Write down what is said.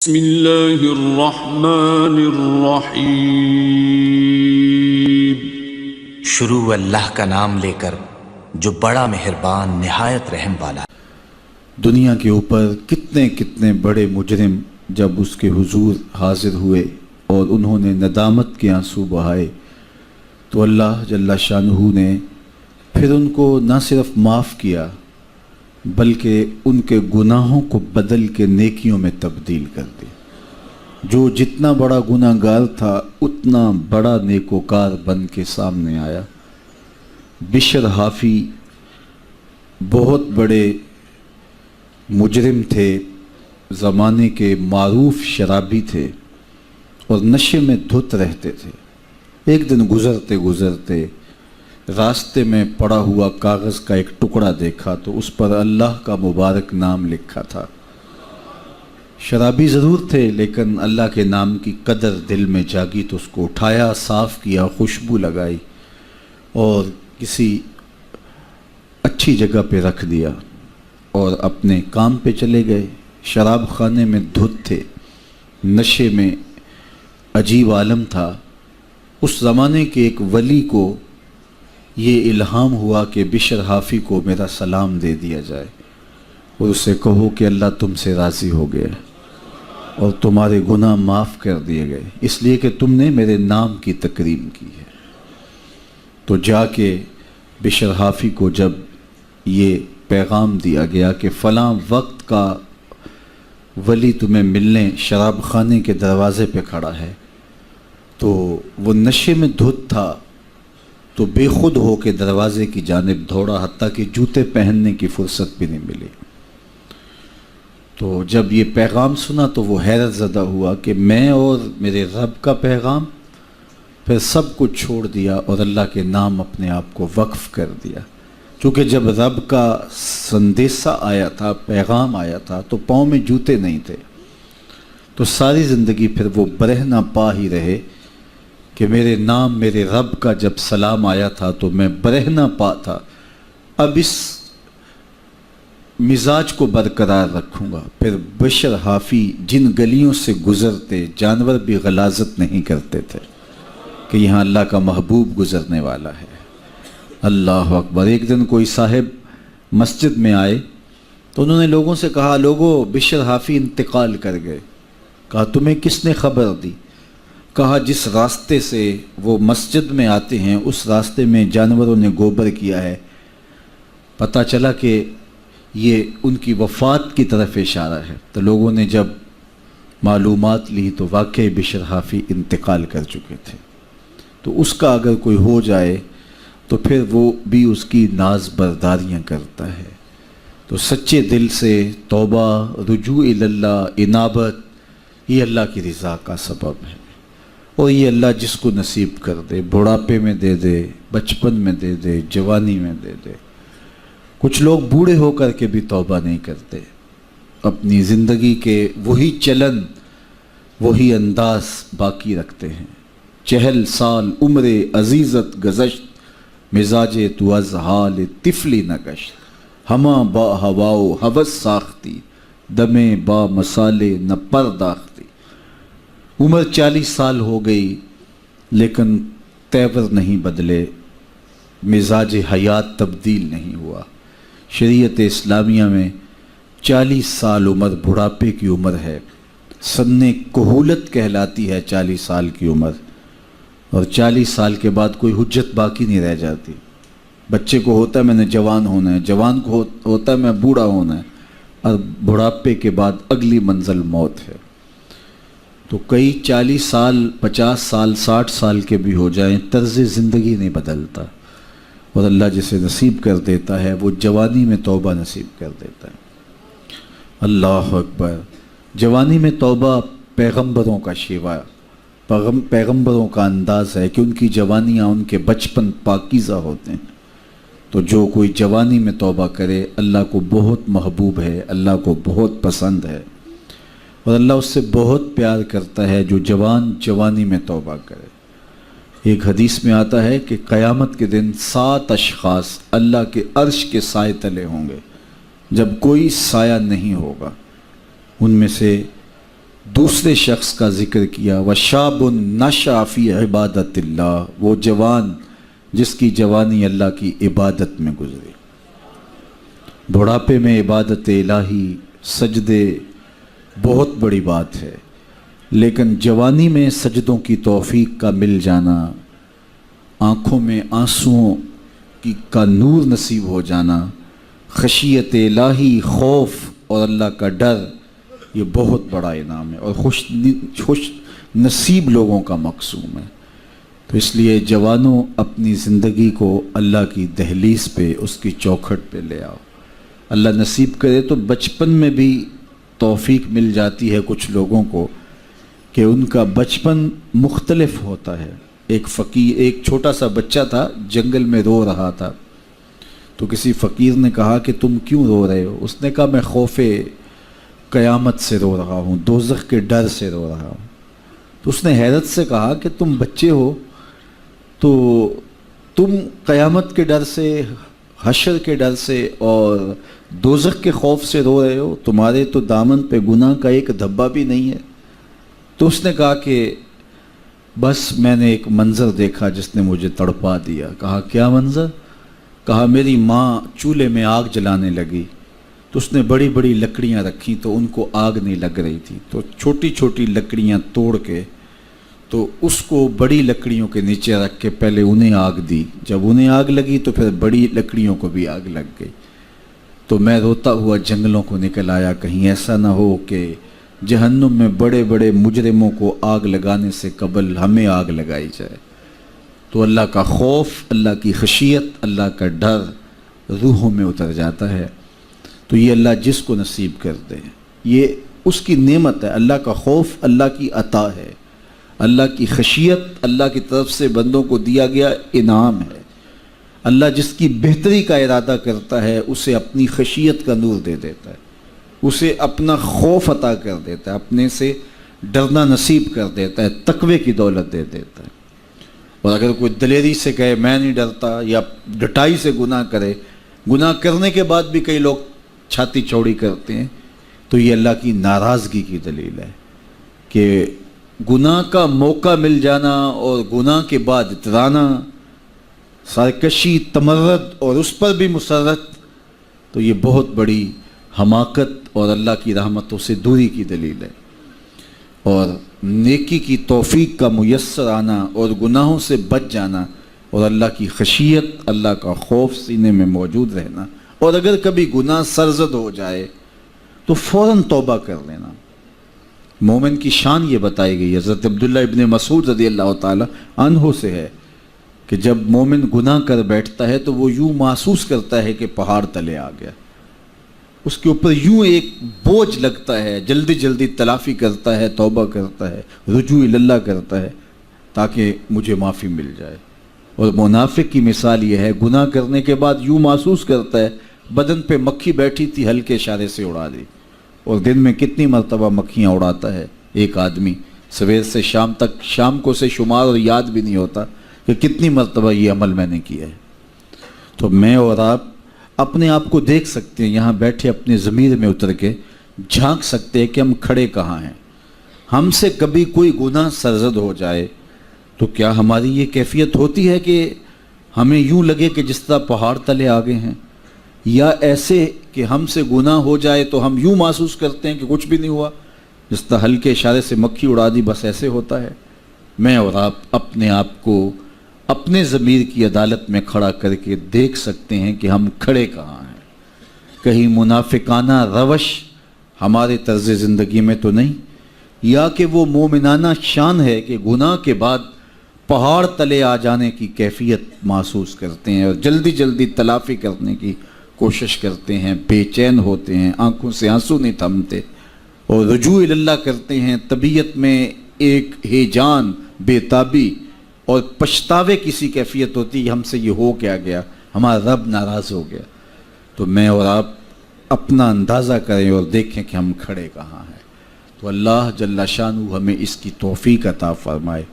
بسم اللہ الرحمن الرحیم۔ شروع اللہ کا نام لے کر جو بڑا مہربان نہایت رحم والا۔ دنیا کے اوپر کتنے کتنے بڑے مجرم جب اس کے حضور حاضر ہوئے اور انہوں نے ندامت کے آنسو بہائے تو اللہ جل شانہ نے پھر ان کو نہ صرف معاف کیا بلکہ ان کے گناہوں کو بدل کے نیکیوں میں تبدیل کر دی۔ جو جتنا بڑا گناہ گار تھا اتنا بڑا نیکوکار بن کے سامنے آیا۔ بشر حافی بہت بڑے مجرم تھے، زمانے کے معروف شرابی تھے اور نشے میں دھت رہتے تھے۔ ایک دن گزرتے گزرتے راستے میں پڑا ہوا کاغذ کا ایک ٹکڑا دیکھا تو اس پر اللہ کا مبارک نام لکھا تھا۔ شرابی ضرور تھے لیکن اللہ کے نام کی قدر دل میں جاگی تو اس کو اٹھایا، صاف کیا، خوشبو لگائی اور کسی اچھی جگہ پہ رکھ دیا اور اپنے کام پہ چلے گئے۔ شراب خانے میں دھت تھے، نشے میں عجیب عالم تھا۔ اس زمانے کے ایک ولی کو یہ الہام ہوا کہ بشر حافی کو میرا سلام دے دیا جائے اور اسے کہو کہ اللہ تم سے راضی ہو گیا اور تمہارے گناہ معاف کر دیے گئے اس لیے کہ تم نے میرے نام کی تکریم کی ہے۔ تو جا کے بشر حافی کو جب یہ پیغام دیا گیا کہ فلاں وقت کا ولی تمہیں ملنے شراب خانے کے دروازے پہ کھڑا ہے، تو وہ نشے میں دھت تھا تو بے خود ہو کے دروازے کی جانب دوڑا، حتیٰ کہ جوتے پہننے کی فرصت بھی نہیں ملی۔ تو جب یہ پیغام سنا تو وہ حیرت زدہ ہوا کہ میں اور میرے رب کا پیغام، پھر سب کچھ چھوڑ دیا اور اللہ کے نام اپنے آپ کو وقف کر دیا۔ چونکہ جب رب کا سندیسہ آیا تھا، پیغام آیا تھا تو پاؤں میں جوتے نہیں تھے، تو ساری زندگی پھر وہ برہنہ پا ہی رہے کہ میرے نام میرے رب کا جب سلام آیا تھا تو میں برہنہ پا تھا، اب اس مزاج کو برقرار رکھوں گا۔ پھر بشر حافی جن گلیوں سے گزرتے جانور بھی غلاظت نہیں کرتے تھے کہ یہاں اللہ کا محبوب گزرنے والا ہے۔ اللہ اکبر۔ ایک دن کوئی صاحب مسجد میں آئے تو انہوں نے لوگوں سے کہا، لوگوں بشر حافی انتقال کر گئے۔ کہا تمہیں کس نے خبر دی؟ کہا جس راستے سے وہ مسجد میں آتے ہیں اس راستے میں جانوروں نے گوبر کیا ہے، پتہ چلا کہ یہ ان کی وفات کی طرف اشارہ ہے۔ تو لوگوں نے جب معلومات لی تو واقعی بشر حافی انتقال کر چکے تھے۔ تو اس کا اگر کوئی ہو جائے تو پھر وہ بھی اس کی ناز برداریاں کرتا ہے۔ تو سچے دل سے توبہ، رجوع اللہ، انابت، یہ اللہ کی رضا کا سبب ہے، اور یہ اللہ جس کو نصیب کر دے، بڑھاپے میں دے دے، بچپن میں دے دے، جوانی میں دے دے۔ کچھ لوگ بوڑھے ہو کر کے بھی توبہ نہیں کرتے، اپنی زندگی کے وہی چلن، وہی انداز باقی رکھتے ہیں۔ 40 سال عمر عزیزت گذشت، مزاج تو از حال طفلی نگشت، ہمہ با ہواؤ ہوس ساختی، دمے با مسالے نہ پرداختی۔ عمر 40 سال ہو گئی لیکن تیور نہیں بدلے، مزاج حیات تبدیل نہیں ہوا۔ شریعت اسلامیہ میں 40 سال عمر بڑھاپے کی عمر ہے، سن کہولت کہلاتی ہے 40 سال کی عمر، اور 40 سال کے بعد کوئی حجت باقی نہیں رہ جاتی۔ بچے کو ہوتا ہے میں نے جوان ہونا ہے، جوان کو ہوتا ہے میں بوڑھا ہونا ہے، اور بڑھاپے کے بعد اگلی منزل موت ہے۔ تو کئی 40 سال، 50 سال، 60 سال کے بھی ہو جائیں، طرز زندگی نہیں بدلتا، اور اللہ جسے نصیب کر دیتا ہے وہ جوانی میں توبہ نصیب کر دیتا ہے۔ اللہ اکبر۔ جوانی میں توبہ پیغمبروں کا شیوا، پیغمبروں کا انداز ہے کہ ان کی جوانیاں، ان کے بچپن پاکیزہ ہوتے ہیں۔ تو جو کوئی جوانی میں توبہ کرے اللہ کو بہت محبوب ہے، اللہ کو بہت پسند ہے، اور اللہ اس سے بہت پیار کرتا ہے جو جوان جوانی میں توبہ کرے۔ ایک حدیث میں آتا ہے کہ قیامت کے دن 7 اشخاص اللہ کے عرش کے سائے تلے ہوں گے جب کوئی سایہ نہیں ہوگا۔ ان میں سے दूसरे शख्स का जिक्र किया, व शाबुन नशा फी इबादतिल्लाह, वो जवान जिसकी जवानी अल्लाह की इबादत में गुजरी। बुढ़ापे में इबादत इलाही, सजदे बहुत बड़ी बात है, लेकिन जवानी में सजदों की तौफीक का मिल जाना, आँखों में आंसुओं का नूर नसीब हो जाना, खशियत इलाही, खौफ और अल्लाह का डर, ये बहुत बड़ा इनाम है और खुश नसीब लोगों का मकसूम है। तो इसलिए जवानों अपनी ज़िंदगी को अल्लाह की दहलीज पे, उसकी चौखट पे ले आओ। अल्लाह नसीब करे तो बचपन में भी तौफीक मिल जाती है कुछ लोगों को कि उनका बचपन मुख्तलिफ होता है। एक छोटा सा बच्चा था, जंगल में रो रहा था, तो किसी फ़कीर ने कहा कि तुम क्यों रो रहे हो? उसने कहा मैं खौफ़े क़यामत से रो रहा हूँ, दोज़ख के डर से रो रहा हूँ। तो उसने हैरत से कहा कि तुम बच्चे हो तो तुम क़यामत के डर से, हशर के डर से और दोज़ख के खौफ से रो रहे हो, तुम्हारे तो दामन पे गुनाह का एक धब्बा भी नहीं है। तो उसने कहा कि बस मैंने एक मंज़र देखा जिसने मुझे तड़पा दिया। कहा क्या मंज़र? कहा मेरी माँ चूल्हे में आग जलाने लगी, तो उसने बड़ी बड़ी लकड़ियाँ रखी तो उनको आग नहीं लग रही थी, तो छोटी छोटी लकड़ियाँ तोड़ के तो उसको बड़ी लकड़ियों के नीचे रख के पहले उन्हें आग दी, जब उन्हें आग लगी तो फिर बड़ी लकड़ियों को भी आग लग गई। तो मैं रोता हुआ जंगलों को निकल आया, कहीं ऐसा ना हो कि जहन्नुम में बड़े बड़े मुजरिमों को आग लगाने से कबल हमें आग लगाई जाए। तो अल्लाह का खौफ, अल्लाह की खशियत, अल्लाह का डर रूहों में उतर जाता है। तो ये अल्लाह जिसको नसीब कर दे, ये उसकी नेमत है। अल्लाह का खौफ अल्लाह की अता है, अल्लाह की खशियत अल्लाह की तरफ से बंदों को दिया गया इनाम है। अल्लाह जिसकी बेहतरी का इरादा करता है उसे अपनी खशियत का नूर दे देता है, उसे अपना खौफ अता कर देता है, अपने से डरना नसीब कर देता है, तकवे की दौलत दे देता है। और अगर कोई दलेरी से कहे मैं नहीं डरता या डटाई से गुनाह करे, गुनाह करने के बाद भी कई लोग छाती चौड़ी करते हैं, तो ये अल्लाह की नाराज़गी की दलील है कि गुनाह का मौका मिल जाना और गुनाह के बाद इतराना, सरकशी, तमर्रद और उस पर भी मुसर्रत, तो ये बहुत बड़ी हमाकत और अल्लाह की रहमतों से दूरी की दलील है। और नेकी की तौफीक का मुयस्सर आना और गुनाहों से बच जाना और अल्लाह की खशियत, अल्लाह का खौफ सीने में मौजूद रहना। और अगर कभी गुनाह सरजद हो जाए तो फ़ौरन तौबा कर लेना। मोमिन की शान ये बताई गई, हज़रत अब्दुल्लाह इब्न मसूद रज़ियल्लाहु ताला अन्हु से है कि जब मोमिन गुनाह कर बैठता है तो वो यूँ महसूस करता है कि पहाड़ तले आ गया, उसके ऊपर यूँ एक बोझ लगता है, जल्दी जल्दी तलाफ़ी करता है, तौबा करता है, रुजू इल्लल्लाह करता है ताकि मुझे माफ़ी मिल जाए। और मुनाफिक की मिसाल ये है, गुनाह करने के बाद यूँ महसूस करता है बदन पे मक्खी बैठी थी, हल्के इशारे से उड़ा दी। और दिन में कितनी मरतबा मक्खियाँ उड़ाता है एक आदमी, सवेर से शाम तक, शाम को से शुमार और याद भी नहीं होता कि कितनी मरतबा ये अमल मैंने किया है। तो मैं और आप अपने आप को देख सकते हैं, यहाँ बैठे अपने ज़मीर में उतर के झांक सकते हैं कि हम खड़े कहाँ हैं। हमसे कभी कोई गुनाह सरजद हो जाए तो क्या हमारी ये कैफियत होती है कि हमें यूँ लगे कि जिस तरह पहाड़ तले आ गए हैं, या ऐसे कि हमसे गुनाह हो जाए तो हम यूँ महसूस करते हैं कि कुछ भी नहीं हुआ, जिस तरह हल्के इशारे से मक्खी उड़ा दी, बस ऐसे होता है। मैं और आप अपने आप को अपने ज़मीर की अदालत में खड़ा करके देख सकते हैं कि हम खड़े कहाँ हैं। कहीं मुनाफिकाना रवश हमारे तर्ज़ ज़िंदगी में तो नहीं, या कि वो मोमिनाना शान है कि गुनाह के बाद पहाड़ तले आ जाने की कैफियत महसूस करते हैं और जल्दी जल्दी तलाफ़ी करने की कोशिश करते हैं, बेचैन होते हैं, आंखों से आंसू नहीं थमते और रुजू इल्लल्लाह करते हैं। तबीयत में एक हेजान, बेताबी और पछतावे की सी कैफियत होती है, हमसे ये हो क्या गया, हमारा रब नाराज़ हो गया। तो मैं और आप अपना अंदाज़ा करें और देखें कि हम खड़े कहाँ हैं। तो अल्लाह जल्ला शानू हमें इसकी तौफीक अता फरमाए।